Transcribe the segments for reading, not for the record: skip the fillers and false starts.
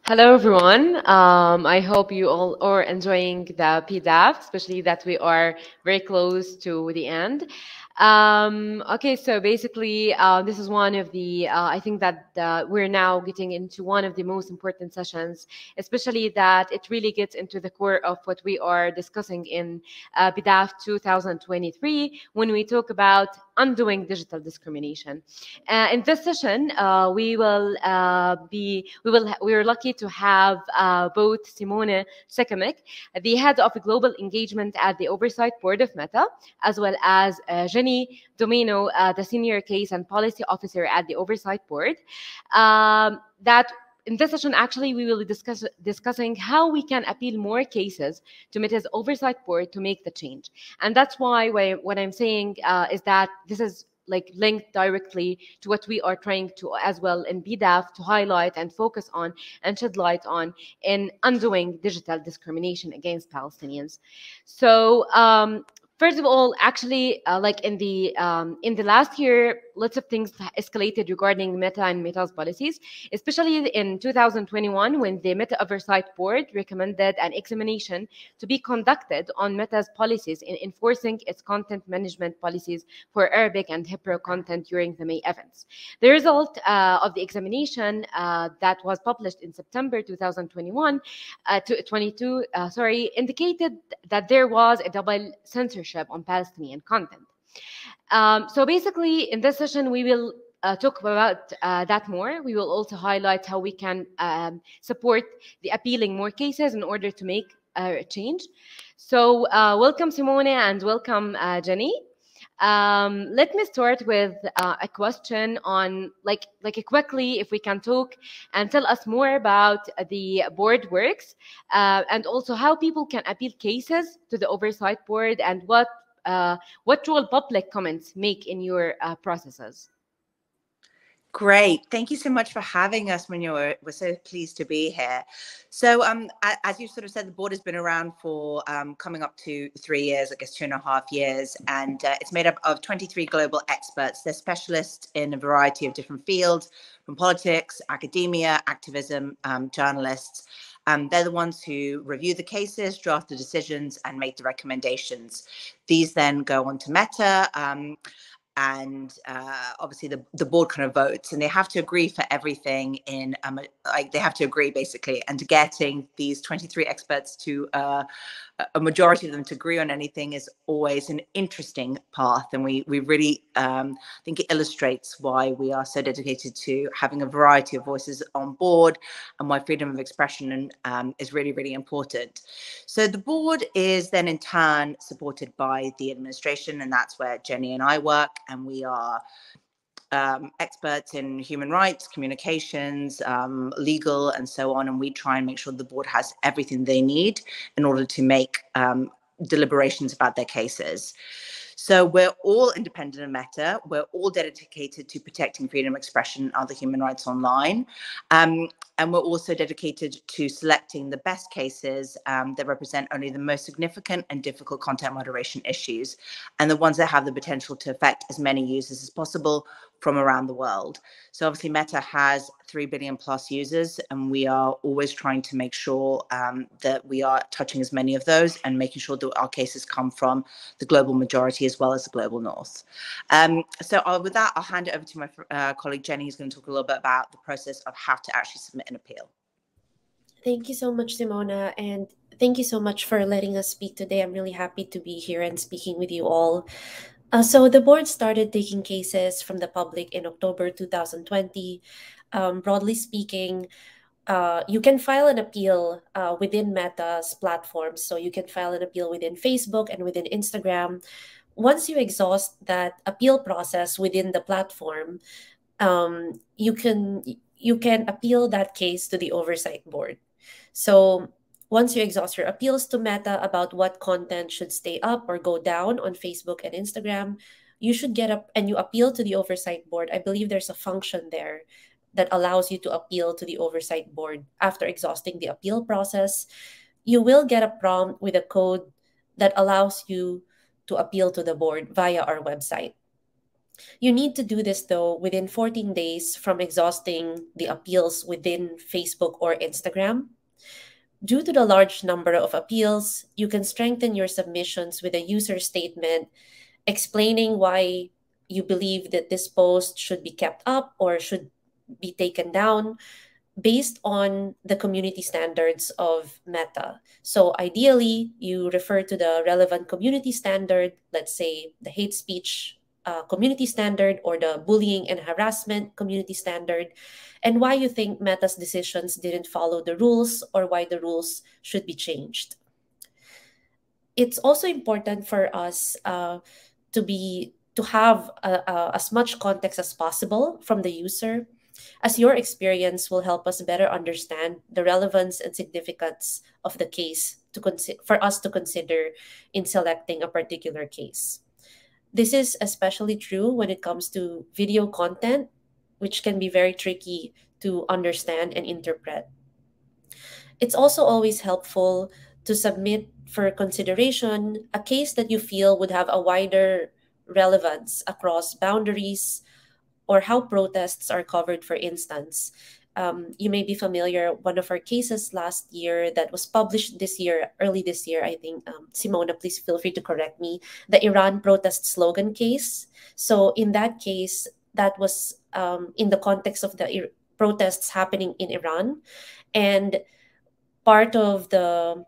Hello, everyone. I hope you all are enjoying the PDAF, especially that we are very close to the end. Okay, so basically, this is one of the, I think that we're now getting into one of the most important sessions, especially that it really gets into the core of what we are discussing in PDAF 2023 when we talk about undoing digital discrimination. In this session, we are lucky to have both Simone Sekamic, the head of global engagement at the Oversight Board of Meta, as well as Jenny Domino, the senior case and policy officer at the Oversight Board. That in this session, actually, we will be discussing how we can appeal more cases to Meta's Oversight Board to make the change. And that's why what I'm saying is that this is like linked directly to what we are trying to as well in BDAF to highlight and focus on and shed light on in undoing digital discrimination against Palestinians. So first of all, actually, like in the last year, lots of things escalated regarding Meta and Meta's policies, especially in 2021 when the Meta Oversight Board recommended an examination to be conducted on Meta's policies in enforcing its content management policies for Arabic and Hebrew content during the May events. The result of the examination that was published in September 2021 indicated that there was a double censorship on Palestinian content. So basically, in this session, we will talk about that more. We will also highlight how we can support the appealing more cases in order to make a change. So welcome, Simone, and welcome, Jenny. Let me start with a question on quickly, if we can talk and tell us more about the board works and also how people can appeal cases to the Oversight Board and what role public comments make in your processes. Great. Thank you so much for having us, Manure. We're so pleased to be here. So as you sort of said, the board has been around for coming up to 3 years, I guess 2.5 years, and it's made up of 23 global experts. They're specialists in a variety of different fields, from politics, academia, activism, journalists. They're the ones who review the cases, draft the decisions, and make the recommendations. These then go on to Meta, and obviously the board kind of votes, and they have to agree for everything in they have to agree basically, and getting these 23 experts to a majority of them to agree on anything is always an interesting path, and we really think it illustrates why we are so dedicated to having a variety of voices on board and why freedom of expression is really, really important. So the board is then in turn supported by the administration, and that's where Jenny and I work, and we are experts in human rights, communications, legal, and so on. And we try and make sure the board has everything they need in order to make deliberations about their cases. So we're all independent of Meta. We're all dedicated to protecting freedom of expression and other human rights online. And we're also dedicated to selecting the best cases that represent only the most significant and difficult content moderation issues, and the ones that have the potential to affect as many users as possible from around the world. So obviously Meta has 3 billion plus users, and we are always trying to make sure that we are touching as many of those and making sure that our cases come from the global majority as well as the global north. So with that, I'll hand it over to my colleague Jenny, who's going to talk a little bit about the process of how to actually submit an appeal. Thank you so much, Simona, and thank you so much for letting us speak today. I'm really happy to be here and speaking with you all. So the board started taking cases from the public in October 2020. Broadly speaking, you can file an appeal within Meta's platforms. So you can file an appeal within Facebook and within Instagram. Once you exhaust that appeal process within the platform, you can appeal that case to the Oversight Board. So once you exhaust your appeals to Meta about what content should stay up or go down on Facebook and Instagram, you should get up and you appeal to the Oversight Board. I believe there's a function there that allows you to appeal to the Oversight Board after exhausting the appeal process. You will get a prompt with a code that allows you to appeal to the board via our website. You need to do this, though, within 14 days from exhausting the appeals within Facebook or Instagram. Due to the large number of appeals, you can strengthen your submissions with a user statement explaining why you believe that this post should be kept up or should be taken down based on the community standards of Meta. So ideally, you refer to the relevant community standard, let's say the hate speech community standard or the bullying and harassment community standard, and why you think Meta's decisions didn't follow the rules or why the rules should be changed. It's also important for us to have as much context as possible from the user, as your experience will help us better understand the relevance and significance of the case for us to consider in selecting a particular case. This is especially true when it comes to video content, which can be very tricky to understand and interpret. It's also always helpful to submit for consideration a case that you feel would have a wider relevance across boundaries or how protests are covered, for instance. You may be familiar, one of our cases last year that was published this year, early this year, I think, Simona, please feel free to correct me, the Iran protest slogan case. So in that case, that was in the context of the protests happening in Iran. And part of the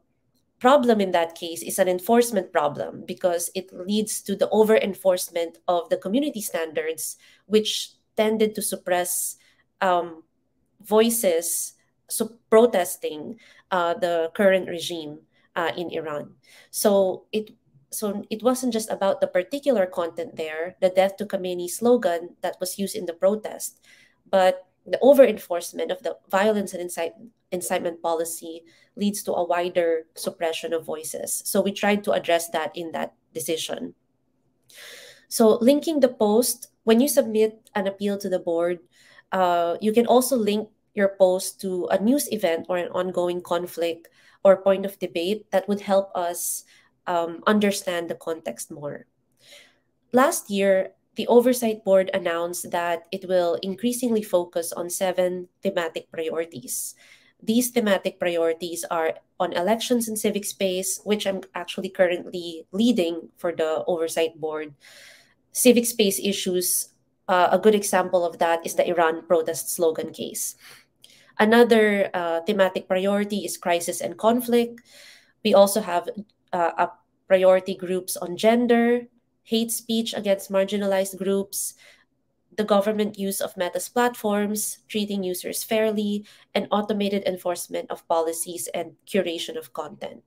problem in that case is an enforcement problem because it leads to the over enforcement of the community standards, which tended to suppress voices protesting the current regime in Iran. So it wasn't just about the particular content there, the Death to Khamenei slogan that was used in the protest, but the over enforcement of the violence and incitement policy leads to a wider suppression of voices. So we tried to address that in that decision. So linking the post, when you submit an appeal to the board, you can also link your post to a news event or an ongoing conflict or point of debate that would help us understand the context more. Last year, the Oversight Board announced that it will increasingly focus on 7 thematic priorities. These thematic priorities are on elections and civic space, which I'm actually currently leading for the Oversight Board. Civic space issues, a good example of that is the Iran protest slogan case. Another thematic priority is crisis and conflict. We also have a priority groups on gender, hate speech against marginalized groups, the government use of Meta's platforms, treating users fairly, and automated enforcement of policies and curation of content.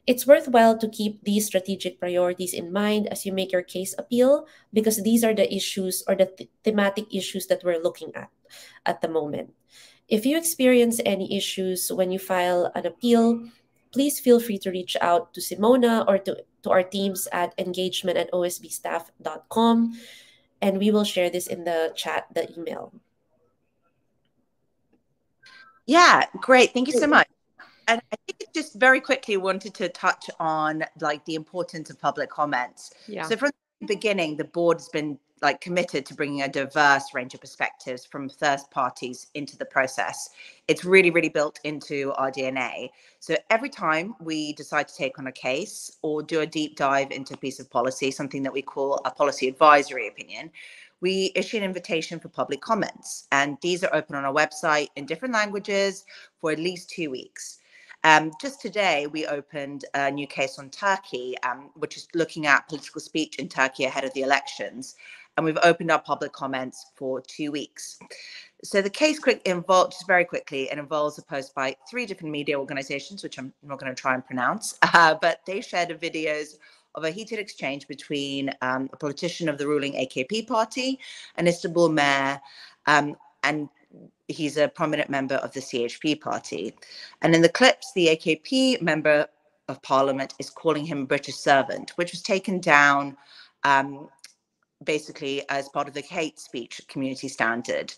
It's worthwhile to keep these strategic priorities in mind as you make your case appeal, because these are the issues or the thematic issues that we're looking at the moment. If you experience any issues when you file an appeal, please feel free to reach out to Simona or to our teams at engagement@osbstaff.com, and we will share this in the chat, the email. Yeah, great. Thank you so much. And I think just very quickly wanted to touch on like the importance of public comments. Yeah. So from the beginning, the board has been like committed to bringing a diverse range of perspectives from third parties into the process. It's really, really built into our DNA. So every time we decide to take on a case or do a deep dive into a piece of policy, something that we call a policy advisory opinion, we issue an invitation for public comments. And these are open on our website in different languages for at least 2 weeks. Just today, we opened a new case on Turkey, which is looking at political speech in Turkey ahead of the elections. And we've opened our public comments for 2 weeks. So the case involves, just very quickly, it involves a post by 3 different media organizations, which I'm not going to try and pronounce, but they shared videos of a heated exchange between a politician of the ruling AKP party, an Istanbul mayor, and he's a prominent member of the CHP party. And in the clips, the AKP member of parliament is calling him a British servant, which was taken down basically as part of the hate speech community standard.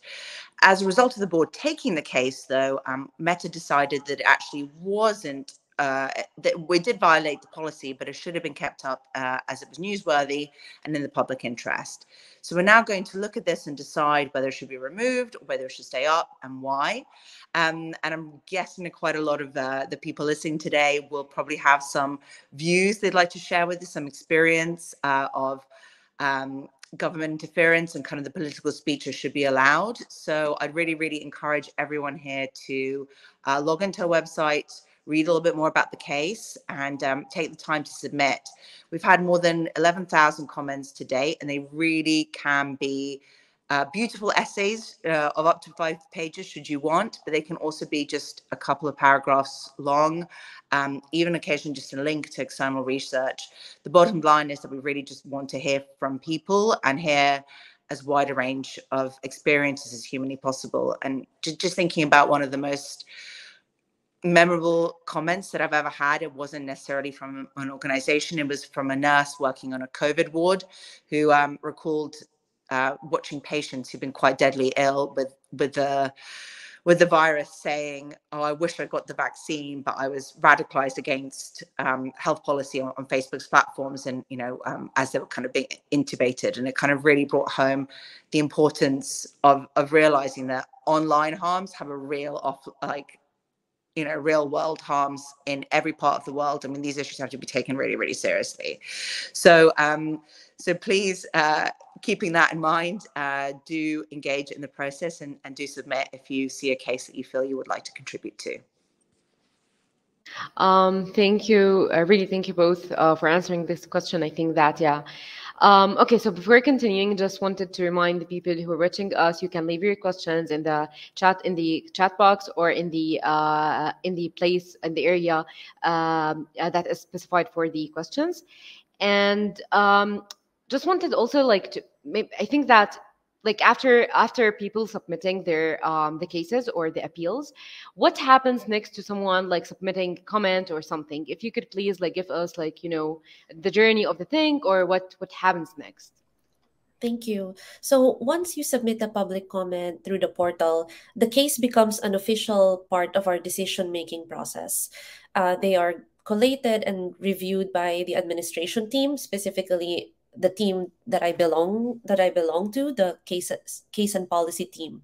As a result of the board taking the case, though, Meta decided that it actually wasn't that we did violate the policy, but it should have been kept up as it was newsworthy and in the public interest. So we're now going to look at this and decide whether it should be removed, or whether it should stay up, and why. And I'm guessing that quite a lot of the people listening today will probably have some views they'd like to share with us, some experience of government interference and kind of the political speeches should be allowed. So I'd really, really encourage everyone here to log into our website, read a little bit more about the case, and take the time to submit. We've had more than 11,000 comments to date, and they really can be beautiful essays of up to 5 pages should you want, but they can also be just a couple of paragraphs long, even occasionally just a link to external research. The bottom line is that we really just want to hear from people and hear as wide a range of experiences as humanly possible. And just thinking about one of the most memorable comments that I've ever had, it wasn't necessarily from an organization, it was from a nurse working on a COVID ward who recalled watching patients who've been quite deadly ill with the virus, saying, "Oh, I wish I got the vaccine, but I was radicalized against health policy on Facebook's platforms," and as they were kind of being intubated. And it kind of really brought home the importance of realizing that online harms have a real real world harms in every part of the world. I mean, these issues have to be taken really, really seriously. So please, keeping that in mind, do engage in the process and do submit if you see a case that you feel you would like to contribute to. Thank you. Really, thank you both for answering this question. I think that, yeah. Okay, so before continuing, just wanted to remind the people who are watching us, you can leave your questions in the chat box, or in the area that is specified for the questions. And just wanted also I think that after people submitting their the cases or the appeals, what happens next to someone submitting comment or something? If you could please give us the journey of the thing, or what happens next. Thank you. So once you submit a public comment through the portal, the case becomes an official part of our decision-making process. They are collated and reviewed by the administration team, specifically the team that I belong to, the case and policy team,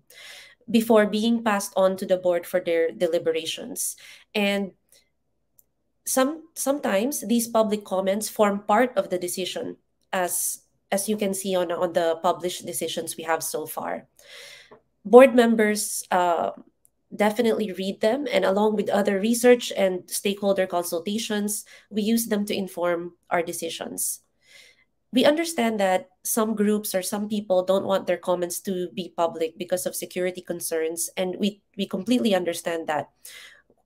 before being passed on to the board for their deliberations. And sometimes these public comments form part of the decision, as you can see on the published decisions we have so far. Board members definitely read them, and along with other research and stakeholder consultations, we use them to inform our decisions. We understand that some groups or some people don't want their comments to be public because of security concerns, and we completely understand that.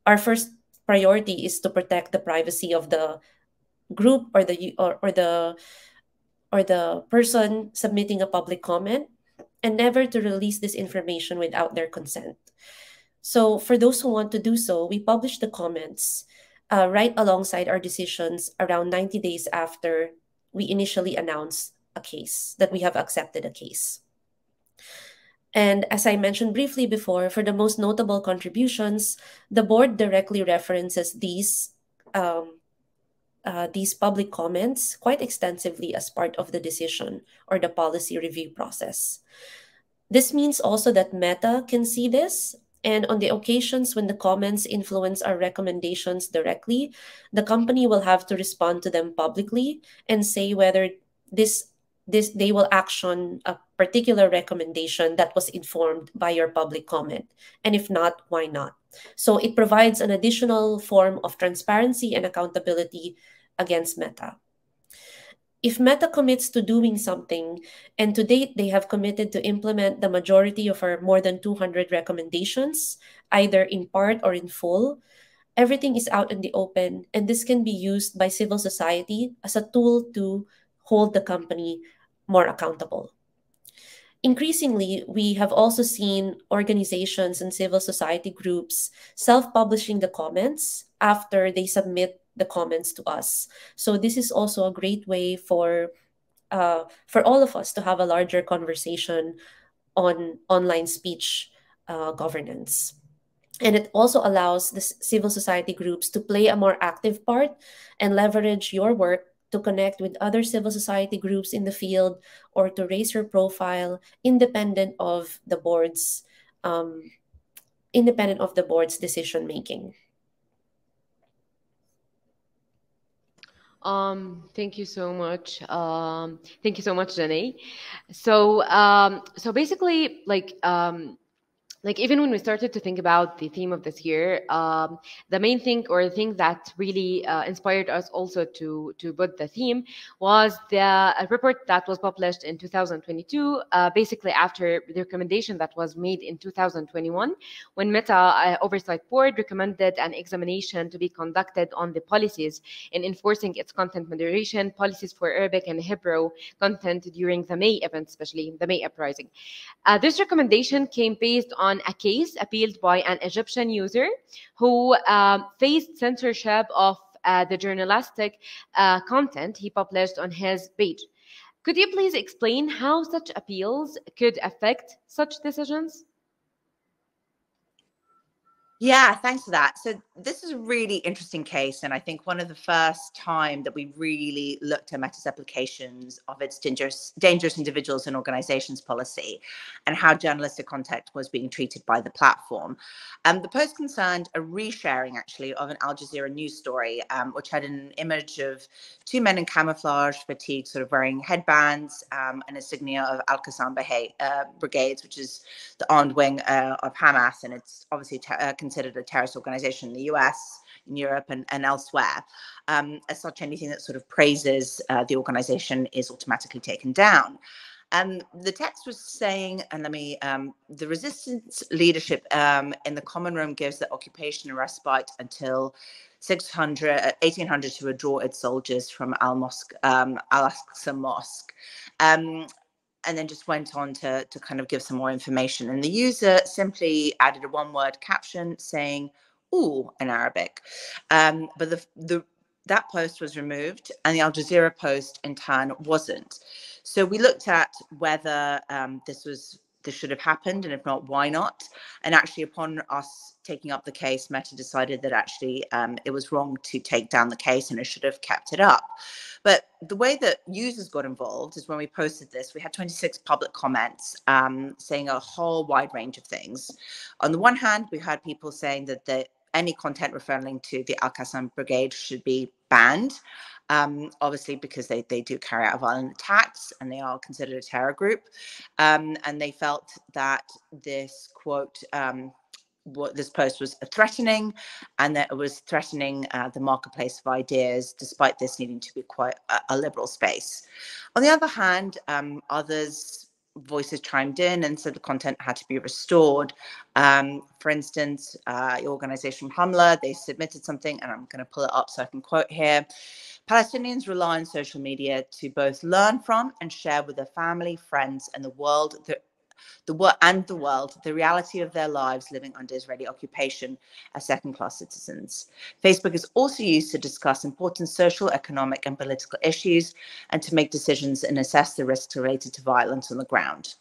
Our first priority is to protect the privacy of the group or the person submitting a public comment, and never to release this information without their consent. So for those who want to do so, we publish the comments right alongside our decisions around 90 days after we initially announce a case, that we have accepted a case. And as I mentioned briefly before, for the most notable contributions, the board directly references these public comments quite extensively as part of the decision or the policy review process. This means also that Meta can see this, and on the occasions when the comments influence our recommendations directly, the company will have to respond to them publicly and say whether they will action a particular recommendation that was informed by your public comment, and if not, why not. So it provides an additional form of transparency and accountability against Meta. If Meta commits to doing something, and to date they have committed to implement the majority of our more than 200 recommendations, either in part or in full, everything is out in the open, and this can be used by civil society as a tool to hold the company more accountable. Increasingly, we have also seen organizations and civil society groups self-publishing the comments after they submit the comments to us. So this is also a great way for all of us to have a larger conversation on online speech governance. And it also allows the civil society groups to play a more active part and leverage your work to connect with other civil society groups in the field or to raise your profile independent of the board's um, decision making. Thank you so much. Thank you so much, Jenny. So, so basically, like even when we started to think about the theme of this year, the main thing or the thing that really inspired us also to put the theme was a report that was published in 2022, basically after the recommendation that was made in 2021, when Meta Oversight Board recommended an examination to be conducted on the policies in enforcing its content moderation policies for Arabic and Hebrew content during the May event, especially the May uprising. This recommendation came based on a case appealed by an Egyptian user who faced censorship of the journalistic content he published on his page. Could you please explain how such appeals could affect such decisions? Yeah, thanks for that. So this is a really interesting case, and I think one of the first time that we really looked at Meta's applications of its dangerous individuals and organizations policy and how journalistic content was being treated by the platform. The post concerned a resharing, actually, of an Al Jazeera news story, which had an image of two men in camouflage fatigue, sort of wearing headbands and insignia of Al-Qassam brigades, which is the armed wing of Hamas, and it's obviously considered a terrorist organization in the US, in Europe, and elsewhere. As such, anything that sort of praises the organization is automatically taken down. The text was saying, and the resistance leadership in the common room gives the occupation a respite until 1800 to withdraw its soldiers from Al-Aqsa Mosque. And then just went on to kind of give some more information. And the user simply added a one-word caption saying, "ooh," in Arabic. But that post was removed, and the Al Jazeera post in turn wasn't. So we looked at whether this should have happened, and if not, why not? And actually, upon us taking up the case, Meta decided that actually it was wrong to take down the case, and it should have kept it up. But the way that users got involved is when we posted this, we had 26 public comments saying a whole wide range of things. On the one hand, we had people saying that any content referring to the Al-Qassam Brigade should be banned, obviously because they do carry out violent attacks and they are considered a terror group. And they felt that this quote, what this post was threatening, and that it was threatening the marketplace of ideas, despite this needing to be quite a liberal space. On the other hand, others voices chimed in and said the content had to be restored. For instance, the organization Hamla, they submitted something, and I'm going to pull it up so I can quote here. Palestinians rely on social media to both learn from and share with their family, friends, and the world the reality of their lives living under Israeli occupation as second-class citizens. Facebook is also used to discuss important social, economic, and political issues and to make decisions and assess the risks related to violence on the ground.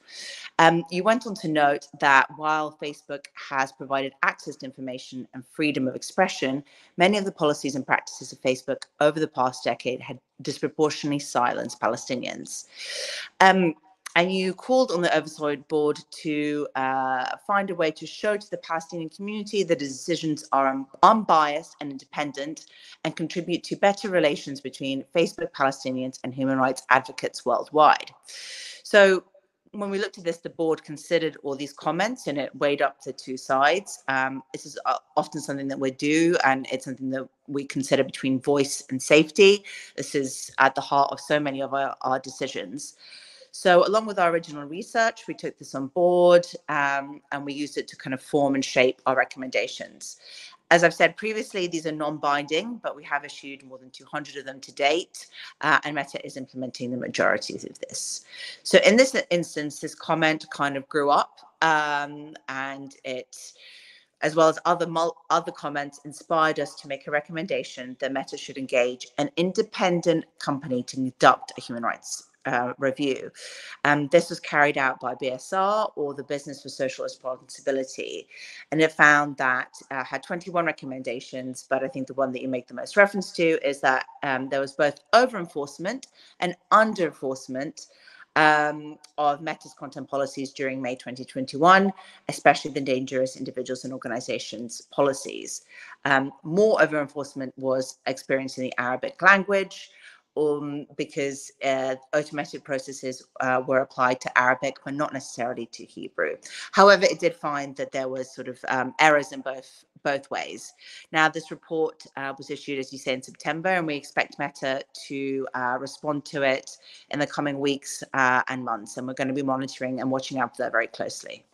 You went on to note that while Facebook has provided access to information and freedom of expression, many of the policies and practices of Facebook over the past decade had disproportionately silenced Palestinians. And you called on the Oversight Board to find a way to show to the Palestinian community that the decisions are unbiased and independent and contribute to better relations between Facebook Palestinians and human rights advocates worldwide. So when we looked at this, the board considered all these comments and it weighed up the two sides. This is often something that we do, and it's something that we consider between voice and safety. This is at the heart of so many of our decisions. So along with our original research, we took this on board and we used it to kind of form and shape our recommendations. As I've said previously, these are non-binding, but we have issued more than 200 of them to date, and Meta is implementing the majority of this. So in this instance, this comment kind of grew up, and it, as well as other comments, inspired us to make a recommendation that Meta should engage an independent company to conduct a human rights review. This was carried out by BSR, or the Business for Social Responsibility, and it found that had 21 recommendations, but I think the one that you make the most reference to is that there was both over-enforcement and under-enforcement of Meta's content policies during May 2021, especially the dangerous individuals and organizations policies. More over-enforcement was experienced in the Arabic language, because automatic processes were applied to Arabic, but not necessarily to Hebrew. However, it did find that there was sort of errors in both ways. Now, this report was issued, as you say, in September, and we expect Meta to respond to it in the coming weeks and months. And we're going to be monitoring and watching out for that very closely.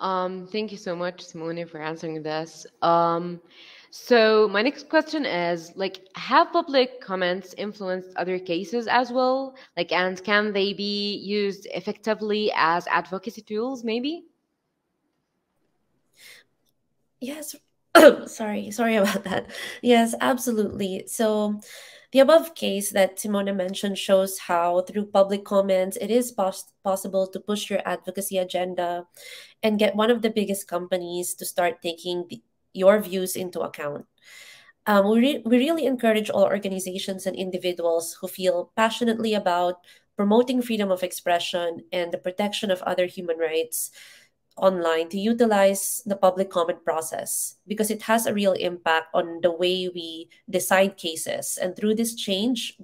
Thank you so much, Simone, for answering this. So my next question is, like, have public comments influenced other cases as well? Like, and can they be used effectively as advocacy tools, maybe? Yes. Sorry about that. Yes, absolutely. So the above case that Simona mentioned shows how through public comments, it is possible to push your advocacy agenda and get one of the biggest companies to start taking your views into account. We really encourage all organizations and individuals who feel passionately about promoting freedom of expression and the protection of other human rights online to utilize the public comment process, because it has a real impact on the way we decide cases. And through this change,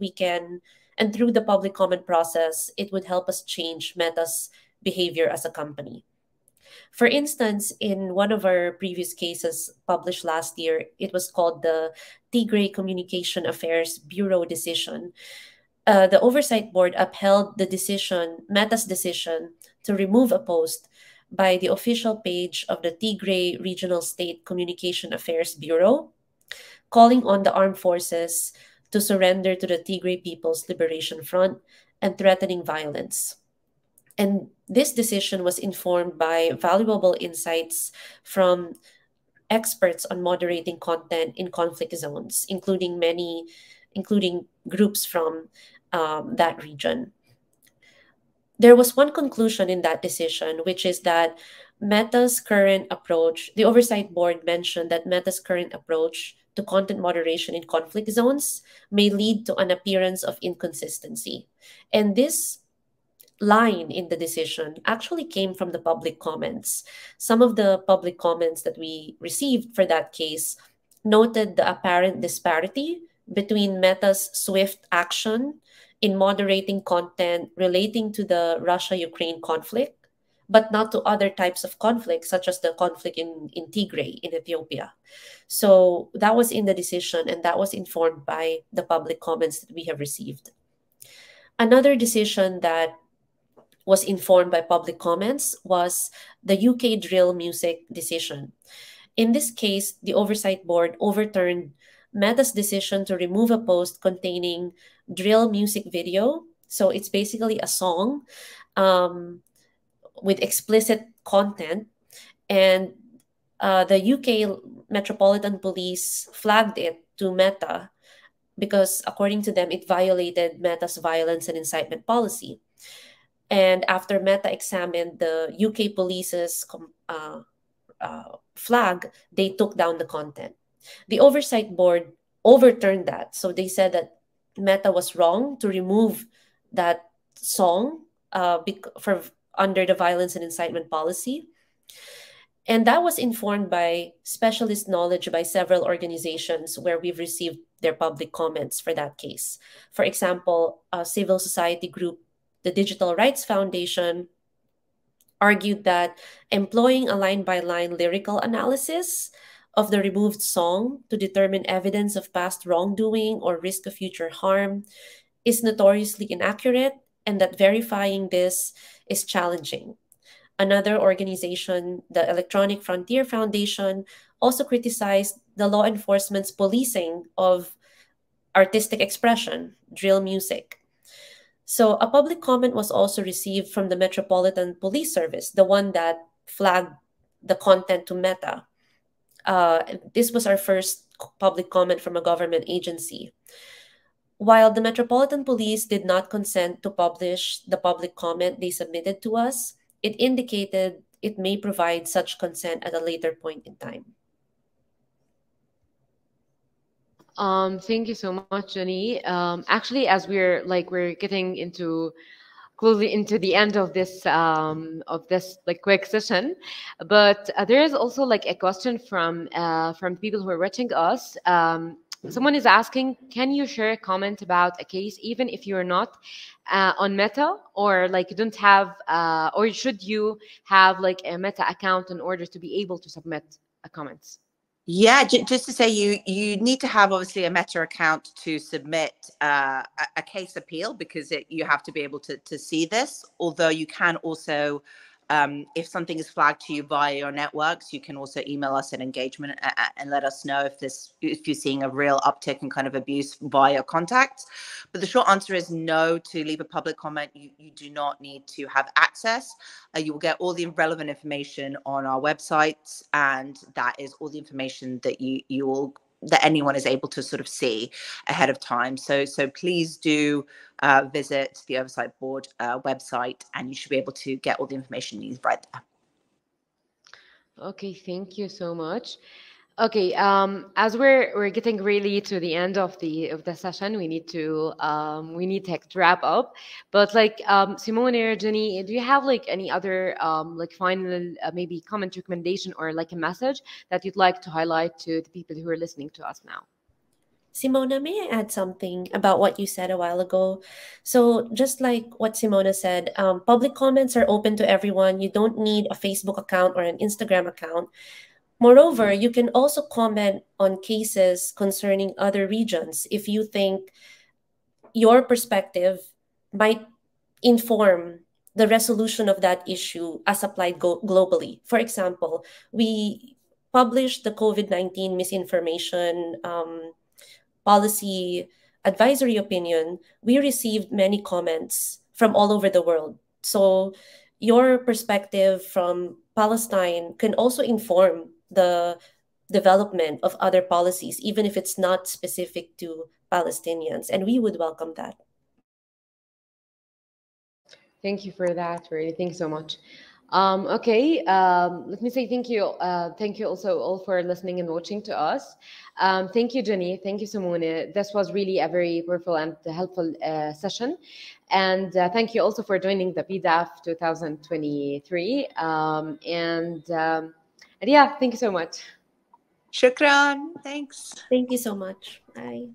and through the public comment process, it would help us change Meta's behavior as a company. For instance, in one of our previous cases published last year, it was called the Tigray Communication Affairs Bureau decision. The Oversight Board upheld Meta's decision to remove a post by the official page of the Tigray Regional State Communication Affairs Bureau, calling on the armed forces to surrender to the Tigray People's Liberation Front and threatening violence. And this decision was informed by valuable insights from experts on moderating content in conflict zones, including groups from that region. There was one conclusion in that decision, which is that Meta's current approach, the Oversight Board mentioned that Meta's current approach to content moderation in conflict zones may lead to an appearance of inconsistency. And this line in the decision actually came from the public comments. Some of the public comments that we received for that case noted the apparent disparity between Meta's swift action in moderating content relating to the Russia-Ukraine conflict, but not to other types of conflicts, such as the conflict in Tigray in Ethiopia. So that was in the decision, and that was informed by the public comments that we have received. Another decision that was informed by public comments was the UK drill music decision. In this case, the Oversight Board overturned Meta's decision to remove a post containing drill music video. So it's basically a song with explicit content. And the UK Metropolitan Police flagged it to Meta because, according to them, it violated Meta's violence and incitement policy. And after Meta examined the UK police's flag, they took down the content. The Oversight Board overturned that. So they said that Meta was wrong to remove that song under the violence and incitement policy. And that was informed by specialist knowledge by several organizations where we've received their public comments for that case. For example, a civil society group, the Digital Rights Foundation, argued that employing a line-by-line lyrical analysis of the removed song to determine evidence of past wrongdoing or risk of future harm is notoriously inaccurate, and that verifying this is challenging. Another organization, the Electronic Frontier Foundation, also criticized the law enforcement's policing of artistic expression, drill music. So a public comment was also received from the Metropolitan Police Service, the one that flagged the content to Meta. This was our first public comment from a government agency. While the Metropolitan Police did not consent to publish the public comment they submitted to us, it indicated it may provide such consent at a later point in time. Thank you so much, Jenny. Actually, as we're getting closely into the end of this like quick session, but there is also like a question from people who are watching us. Someone is asking, can you share a comment about a case, even if you're not on Meta, or like you don't have, or should you have like a Meta account in order to be able to submit comments? Yeah, just to say, you need to have obviously a Meta account to submit a case appeal, because you have to be able to see this. Although you can also, if something is flagged to you via your networks, you can also email us at engagement and let us know if you're seeing a real uptick in kind of abuse via contacts. But the short answer is no. To leave a public comment, you do not need to have access. You will get all the relevant information on our website, and that is all the information that that anyone is able to sort of see ahead of time. So please do visit the Oversight Board website, and you should be able to get all the information you need right there. Okay, thank you so much. Okay, as we're getting really to the end of the session, we need to wrap up. But like Simone or Jenny, do you have like any other like final maybe comment, recommendation, or like a message that you'd like to highlight to the people who are listening to us now? Simona, may I add something about what you said a while ago? So just like what Simona said, public comments are open to everyone. You don't need a Facebook account or an Instagram account. Moreover, you can also comment on cases concerning other regions if you think your perspective might inform the resolution of that issue as applied globally. For example, we published the COVID-19 misinformation policy advisory opinion. We received many comments from all over the world. So your perspective from Palestine can also inform the development of other policies, even if it's not specific to Palestinians. And we would welcome that. Thank you for that, really. Thank you so much. Okay, let me say thank you. Thank you also all for listening and watching to us. Thank you, Jenny. Thank you, Simone. This was really a very powerful and helpful session. And thank you also for joining the PDAF 2023. And yeah, thank you so much. Shukran. Thanks. Thank you so much. Bye.